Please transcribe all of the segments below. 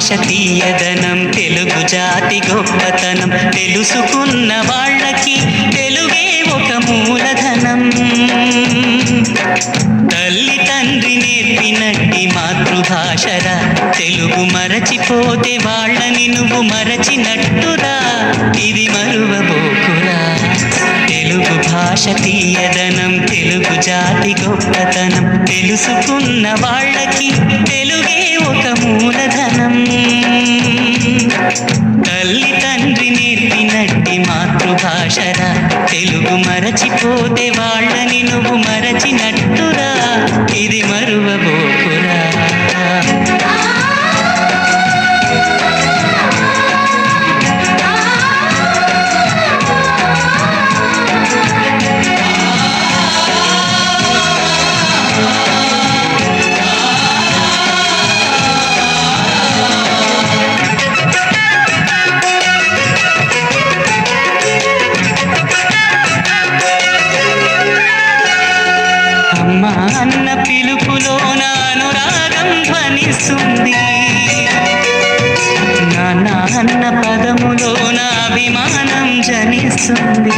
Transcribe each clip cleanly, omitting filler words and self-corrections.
భాష తీయదనం తెలుగు జాతి గొప్పతనం తెలుసుకున్న వాళ్ళకి తెలుగే ఒక మూలధనం. తల్లి తండ్రి నేర్పినట్టి మాతృభాషరా తెలుగు మరచిపోతే వాళ్ళని నువ్వు మరచినట్టురా ఇది మరువబోకురా. తెలుగు భాష తీయదనం తెలుగు జాతి గొప్పతనం తెలుసుకున్న వాళ్ళకి తెలుగే ఒక మూలధనం. తల్లి తండ్రి నేర్పినట్టి మాతృభాషరా తెలుగు మరచిపోతే వాళ్ళని నువ్వు మరచినట్టురా ఇది మరువబోకురా. అమ్మ అన్న పిలుపులో అనురాగం ధ్వనిస్తుంది, నాన్న అన్న పదములో అభిమానం జనిస్తుంది.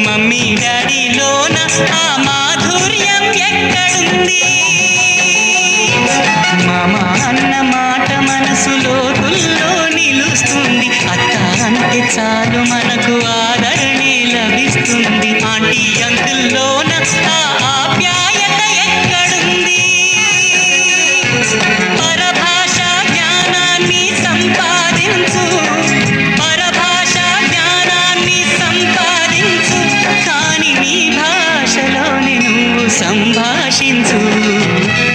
మమ్మీ డాడీలోన ఆ మాధుర్యం ఎక్కడుంది? మామ అన్న మాట మనసులో తుల్లో నిలుస్తుంది. అత్త అంటే చాలు మనకు ఆదరణే లభిస్తుంది. ఆంటీ అంకుల్లోన ఆ ఆప్యాయత ఎక్కడుంది? పరభాషా జ్ఞానాన్ని సంపాదించు, పరభాషా జ్ఞానాన్ని సంపాదించు, కానీ నీ భాషలోనే నువ్వు సంభాషించు.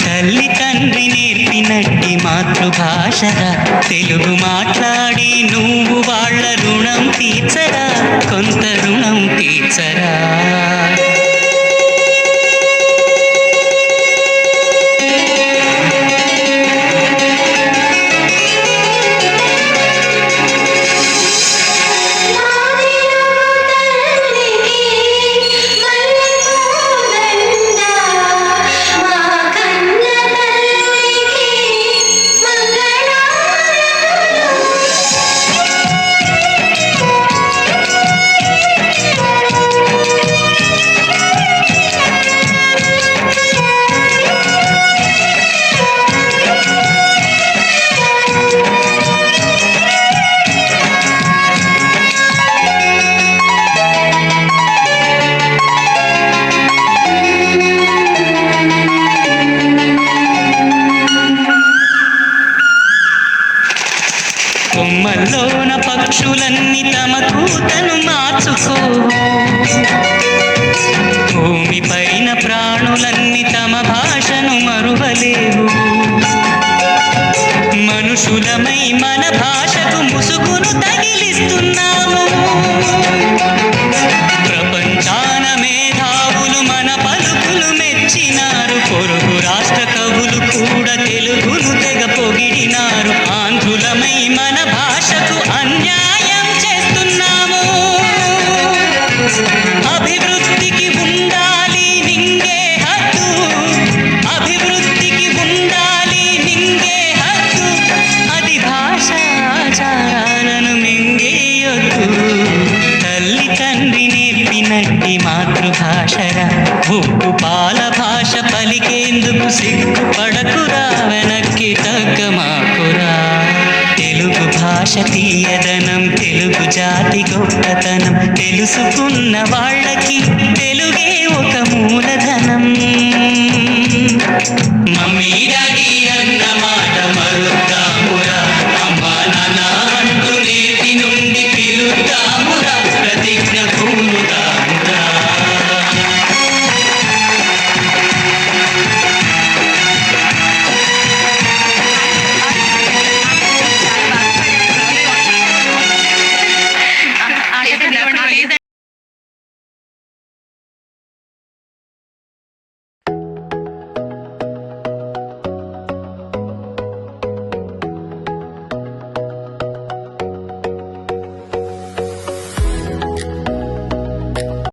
తల్లి తండ్రి నేర్పినట్టి మాతృభాషరా తెలుగు మాట్లాడి నువ్వు వాళ్ళ రుణం తీర్చరా, కొంత రుణం తీర్చరా. కొమ్మల్లోన పక్షులన్నీ తమ కూతను మార్చుకోవు, భూమి పైన ప్రాణులన్నీ తమ భాషను మరువలేవు. మనుషులమై మన భాషకు ముసుగును తగిలిస్తున్నాము. ప్రపంచాన మేధావులు మన పలుకులు మెచ్చినారు. పొరుగు రాష్ట్ర కవులు కూడా తెలుగును తెగ పొగిడినారు. ఆంధ్రులమై మన భాషకు అన్యాయం చేస్తున్నాము. అభివృద్ధికి ఉండాలి నింగే హద్దు, అభివృద్ధికి ఉండాలి నింగే హద్దు, అది భాషా ఆచారాలను మింగేయొద్దు. తల్లి తండ్రి నేర్పినట్టి మాతృభాషరా ఉప్పు పాల భాష పలికేందుకు సిగ్గుపడకురా, వెనక్కి తగ్గమాకురా. తెలుగు భాష తీయదనం తెలుగు జాతి గొప్పతనం తెలుసుకున్న వాళ్ళకి తెలుగే ఒక మూలధనం. మమ్మీ